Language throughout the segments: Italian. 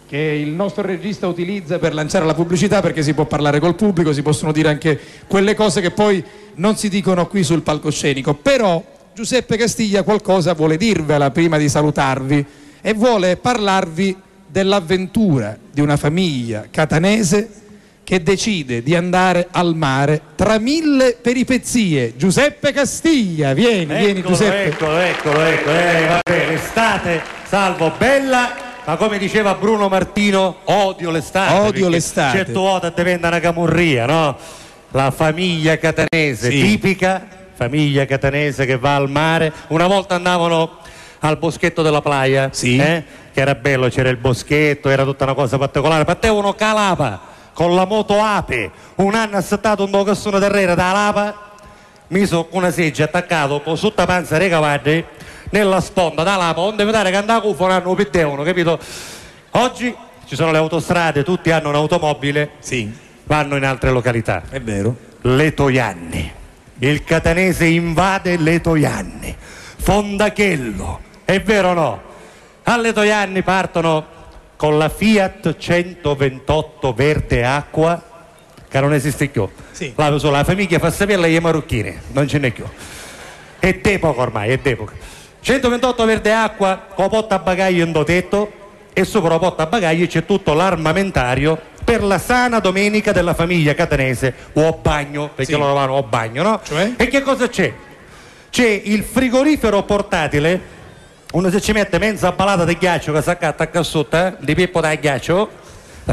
che il nostro regista utilizza per lanciare la pubblicità, perché si può parlare col pubblico, si possono dire anche quelle cose che poi non si dicono qui sul palcoscenico. Però Giuseppe Castiglia qualcosa vuole dirvela prima di salutarvi, e vuole parlarvi dell'avventura di una famiglia catanese che decide di andare al mare tra mille peripezie. Giuseppe Castiglia, vieni Giuseppe. Eccolo, va bene, estate, salvo bella. Ma come diceva Bruno Martino, odio l'estate. Odio l'estate. Certo vuota diventa una camurria, no? La famiglia catanese, sì, tipica famiglia catanese che va al mare. Una volta andavano al boschetto della playa, sì, che era bello, c'era il boschetto, era tutta una cosa particolare. Partevano calapa con la moto ape. Un anno ha stato un cassone terreno da lapa, miso una seggia attaccato con sotto la panza dei cavalli nella sponda da lapa, onde vedere che andava cuffo non pittevano, capito? Oggi ci sono le autostrade, tutti hanno un'automobile, sì, vanno in altre località. È vero. Le Toianni, il catanese invade le Toianni, Fondachello, è vero o no? Alle Toianni partono con la Fiat 128 verde acqua, che non esiste più, sì, la famiglia fa sapere gli marocchini, non ce n'è più, è d'epoca ormai, è d'epoca. 128 verde acqua con porta bagaglio in tetto, e sopra la porta bagaglio c'è tutto l'armamentario per la sana domenica della famiglia catanese, o a bagno, perché sì, loro vanno a bagno, no? Cioè? E che cosa c'è? C'è il frigorifero portatile, uno se ci mette mezza balata di ghiaccio che si attacca sotto, di pippo da ghiaccio,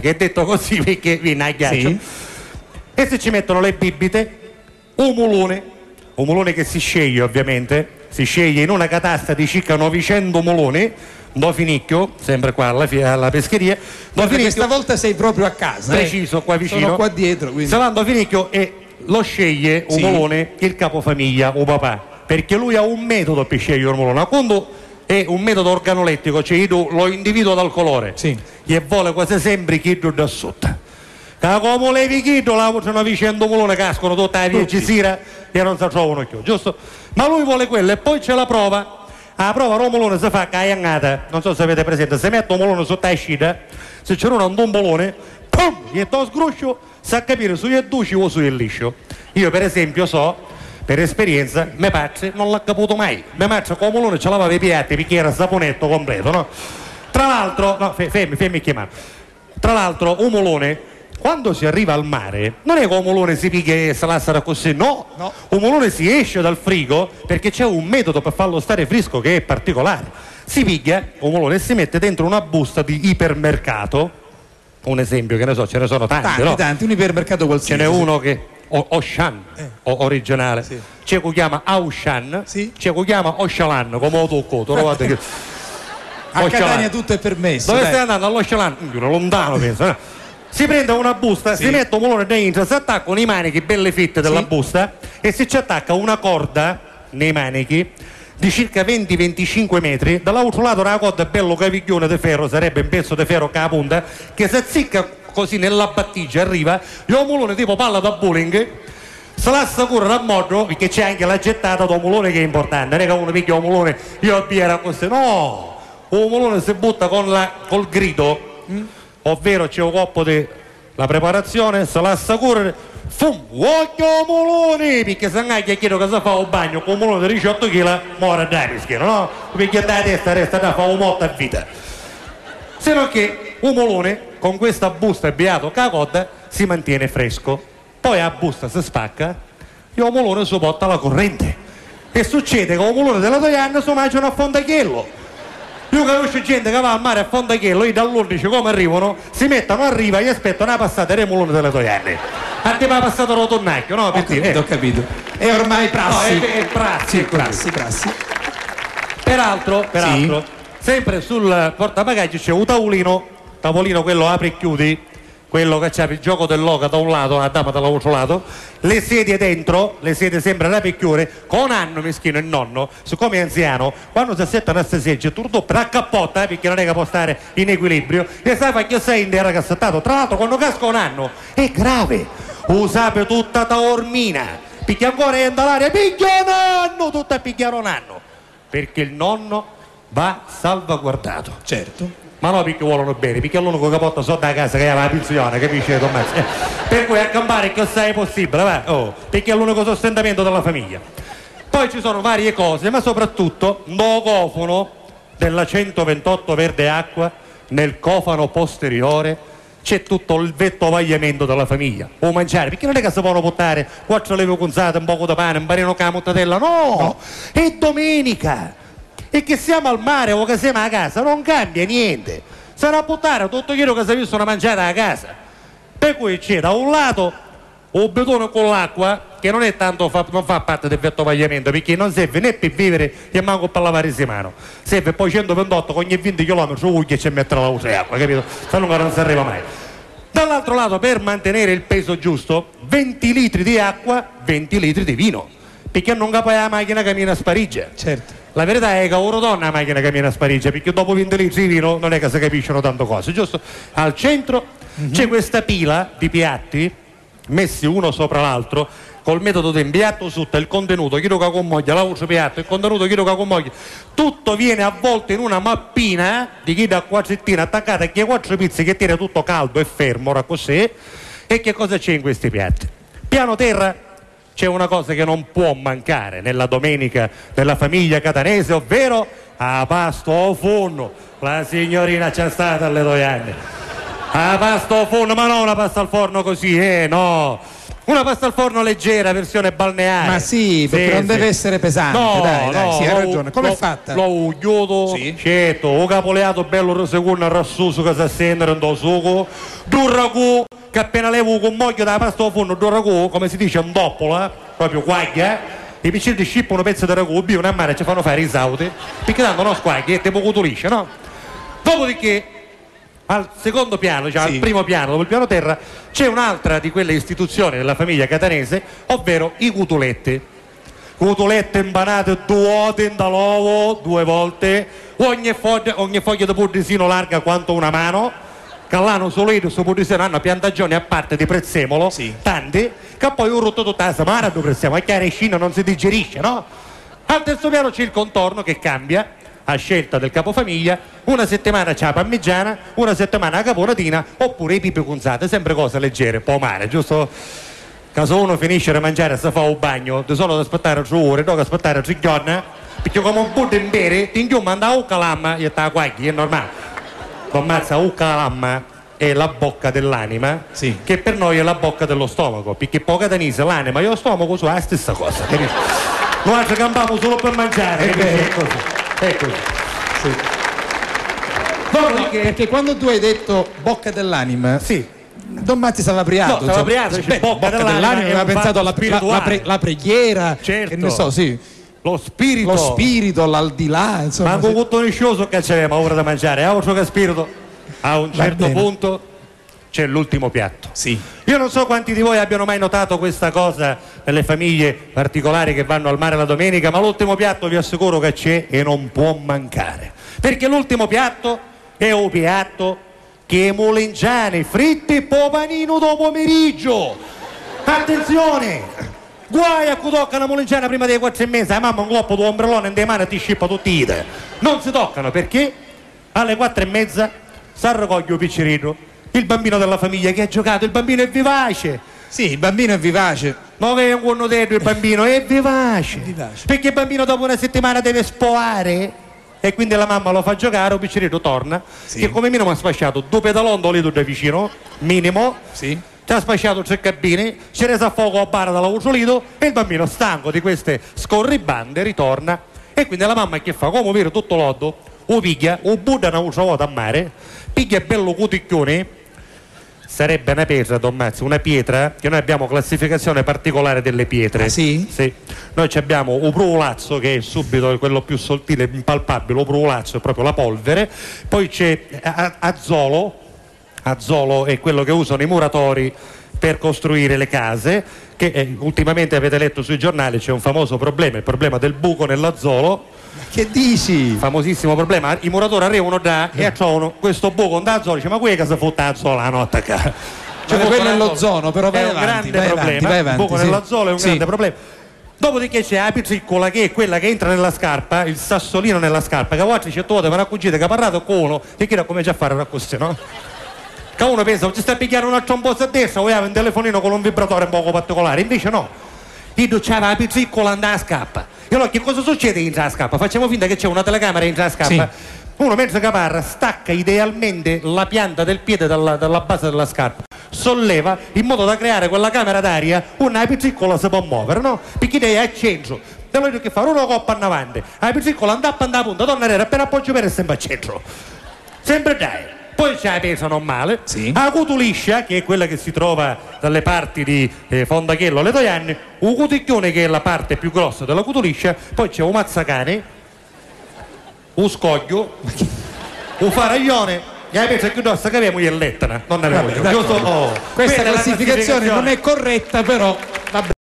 che è detto così perché viene a ghiaccio, sì, e se ci mettono le bibite, un mulone che si sceglie ovviamente, si sceglie in una catasta di circa 900 muloni, do finicchio, sempre qua alla pescheria. Questa volta sei proprio a casa. Preciso, qua vicino. Sono qua dietro. Quindi. Salando finicchio, e lo sceglie un mulone il capofamiglia, un papà, perché lui ha un metodo per scegliere un mulone. Quando è un metodo organolettico, cioè io lo individuo dal colore, sì, e vuole quasi sempre chi da sotto. Come levi chiedo, la sono vicendo mulone, cascano tutta la via Gisira e non si trovano più, giusto? Ma lui vuole quello, e poi c'è la prova. La prova romolone si fa caiangata, non so se avete presente, se mette un mulone sotto la scita, se c'è uno un bolone, pum, gli do sgruscio, sa capire se è duci o se è liscio. Io per esempio so, per esperienza, mio padre non l'ha caputo mai. Mio padre con mulone ce l'aveva i piatti perché era saponetto completo, no? Tra l'altro, no, fermi chiamare. Tra l'altro un mulone, quando si arriva al mare, non è che un mulone si piglia e si lascia così, no. Un mulone si esce dal frigo perché c'è un metodo per farlo stare fresco che è particolare. Si piglia un mulone e si mette dentro una busta di ipermercato, un esempio, che ne so, ce ne sono tanti, no? Tanti, un ipermercato qualsiasi. Ce n'è uno che Oshan, originale, sì, c'è chi chiama Aushan, sì, c'è chi chiama Oshalan, come ho toccato, trovate che a Catania tutto è permesso. Dove stai andando? All'Oshalan? Lontano penso, no? Si prende una busta, si mette un mulone dentro, si attaccano i manichi belle fitte della busta, e si ci attacca una corda nei manichi di circa 20-25 metri, dall'altro lato una corda bello caviglione di ferro, sarebbe un pezzo di ferro che la punta, che si azzicca così nella battigia, arriva, e un mulone tipo palla da bowling, se lascia correre a modo, perché c'è anche la gettata del mulone che è importante, non è che uno picchia un mulone, io a biera così, no, un mulone si butta col grido, ovvero c'è un coppo di la preparazione, se lascia correre, fum, occhio mulone, perché se non chiedo che si fa un bagno con un mulone di 18 kg, muore da peschiero, no? Perché da testa resta da fare un motto a vita. Se non che un mulone con questa busta e beato cacotta si mantiene fresco, poi la busta si spacca e un mulone si porta alla corrente, e succede che un mulone della Toianna si mangiano a Fondachello. Io conosco gente che va al mare a Fondachello, io dall'11 come arrivano, si mettono a riva e aspettano la passata dei muloni delle Toianne. A te mi ha passato lo tonnacchio, no? Ho capito. È ormai prassi. No, è prassi, prassi. Peraltro, sempre sul portabagagli c'è un tavolino quello apri e chiudi, quello che c'ha il gioco dell'oca da un lato, la dama dall'altro lato, le sedie dentro, le sedie sempre da picchiore, con Anno meschino il nonno, siccome è anziano, quando si assettano a queste segge, tutto per accappotta, perché non è che può stare in equilibrio, e sai che sei in terra cassettato, tra l'altro quando casca un anno, è grave, usate tutta ta ormina, picchia ancora e andare, picchia un anno, tutta a picchiare un anno, perché il nonno va salvaguardato. Certo. Ma no, perché vogliono bene, perché è l'unico che porta soldi a casa che ha la pensione, capisci Tommaso? Per cui accampare che assai è possibile, va? Oh, perché è l'unico sostentamento della famiglia. Poi ci sono varie cose, ma soprattutto no cofano della 128 Verde Acqua, nel cofano posteriore c'è tutto il vettovagliamento della famiglia o mangiare, perché non è che si possono portare 4 leve conzate, un poco di pane, un panino con la mortadella, no, è domenica e che siamo al mare o che siamo a casa non cambia niente, sarà a buttare tutto quello che si è visto una mangiata a casa, per cui c'è da un lato un betone con l'acqua che non è tanto non fa parte del vettovagliamento, perché non serve né per vivere e manco per lavare le mani, serve poi 128 con ogni 20 km che ci mettono la luce e acqua, capito? Se no non si arriva mai. Dall'altro lato, per mantenere il peso giusto, 20 litri di acqua, 20 litri di vino, perché non capisce la macchina cammina a sparigia. Certo. La verità è che ora donna la macchina cammina a sparigia, perché dopo 20 litri di vino non è che si capiscono tante cose, giusto? Al centro c'è questa pila di piatti messi uno sopra l'altro col metodo di impiatto sotto il contenuto chilo che accomoglia l'altro piatto, il contenuto chilo che accomoglia, tutto viene avvolto in una mappina di chi da quattrettina attaccata e che 4 pizze che tiene tutto caldo e fermo ora così. E che cosa c'è in questi piatti? Piano terra c'è una cosa che non può mancare nella domenica della famiglia catanese, ovvero a pasto o forno. La signorina c'è stata alle 2 anni. La pasta al forno, ma non una pasta al forno così, no. Una pasta al forno leggera, versione balneare. Ma sì, perché non deve essere pesante, no, dai, sì, hai ragione. Come è fatta? L'ho uglioto, sì. certo, o capoleato bello secondo rassuso che si assende in sugo, due ragù, che appena levo con moglio dalla pasta al forno, due ragù, come si dice, un doppola, proprio quaglia, i piccini ti scippano un pezzo di ragù, una a mare ci fanno fare i sauti, perché tanto non squaglia, è tipo cutulisce, no? Dopodiché al secondo piano, cioè al primo piano, dopo il piano terra, c'è un'altra di quelle istituzioni della famiglia catanese, ovvero i cutulette. Cutulette impanate 2 volte in dall'uovo, 2 volte, ogni foglia di puddisino larga quanto una mano, che l'hanno solito su puddisino hanno piantagioni a parte di prezzemolo, tanti, che poi un rotto tutta la settimana di prezzemolo, è chiaro, scina non si digerisce, no? Al terzo piano c'è il contorno che cambia a scelta del capofamiglia, una settimana c'è la parmigiana, una settimana la caponatina oppure i pipi cunzate, sempre cose leggere, un po' mare, giusto? Caso uno finisce di mangiare e si fa un bagno, di solo da aspettare 3 ore, dopo aspettare 3 giorni, perché come un buddo in bere, ti inchiuma andare a uccalamma e sta quagli, è normale. Don Mazza, uccalamma è la bocca dell'anima, che per noi è la bocca dello stomaco, perché poca danise l'anima e lo stomaco sono la stessa cosa, capito? Noi ci cambiamo solo per mangiare, è così. È così. Sì. No, perché quando tu hai detto bocca dell'anima, Don Matti stava apriato. No, stava apriato, bocca dell'anima aveva pensato alla preghiera, certo. che ne so, lo spirito, l'aldilà, insomma. Ma con tutto riscioso che c'aveva ora da mangiare, altro che spirito. A un certo punto c'è l'ultimo piatto. Io non so quanti di voi abbiano mai notato questa cosa nelle famiglie particolari che vanno al mare la domenica, ma l'ultimo piatto vi assicuro che c'è e non può mancare, perché l'ultimo piatto è un piatto che i molengiani fritti po' panino dopo pomeriggio. Attenzione, guai a cui tocca una molengiana prima delle 4:30, la mamma un gloppo di ombrellone in mano e ti scippa tutti i dita. Non si toccano perché alle 4:30 si raccoglie un piccerino, il bambino della famiglia che ha giocato, il bambino è vivace. Sì, il bambino è vivace. Ma che è un buono detto, il bambino è vivace. Perché il bambino dopo una settimana deve spoare e quindi la mamma lo fa giocare, il piccerino torna, che come minimo ha sfasciato 2 pedaloni lì da vicino, minimo. Ci ha spacciato 3 cabine, ci ha reso a fuoco a bara dall'ausolito e il bambino stanco di queste scorribande ritorna e quindi la mamma che fa? Come vero tutto l'oddo, o piglia, o butta una volta a mare, piglia bello cuticchione. Sarebbe una pietra, Don Mazzi, una pietra che noi abbiamo classificazione particolare delle pietre. Sì. Noi abbiamo un prulazzo che è subito quello più sottile, impalpabile, un prulazzo è proprio la polvere, poi c'è azzolo è quello che usano i muratori per costruire le case, che ultimamente avete letto sui giornali c'è un famoso problema, il problema del buco nell'azzolo. Che dici? Famosissimo problema, i muratori arrivano da e trovano questo buco da azzolo, dice ma qui che si fotta azzolo la notte qua? Cioè quello è l'ozono, però è un grande problema, il buco nell'azzolo è un grande problema. Dopodiché c'è la pizzicola, che è quella che entra nella scarpa, il sassolino nella scarpa, che a volte c'è tutte una cugita che ha parlato con uno e che come già fare così, no? Che uno pensa, ci sta a pigliare una trombosa a destra, o aveva un telefonino con un vibratore un poco particolare, invece no. Io c'aveva la pizzicola andava a scappa. E allora che cosa succede in la scappa? Facciamo finta che c'è una telecamera in la scappa. Sì. Uno mentre che parla stacca idealmente la pianta del piede dalla base della scarpa, solleva in modo da creare quella camera d'aria, una pizzicola si può muovere, no? Perché lei è al centro. E allora che fare? Una coppa in avanti, la pizzicola andava a punta, tornerà appena appoggio per sempre al centro. Sempre dai. Poi c'è la pesa normale, sì. La cutuliscia, che è quella che si trova dalle parti di Fondachello alle Toianne, un cuticchione che è la parte più grossa della cutuliscia, poi c'è un mazzacane, un scoglio, un faraglione e la pesa più grossa che abbiamo è l'ettana. Non ne avevo. Questa classificazione non è corretta, però vabbè.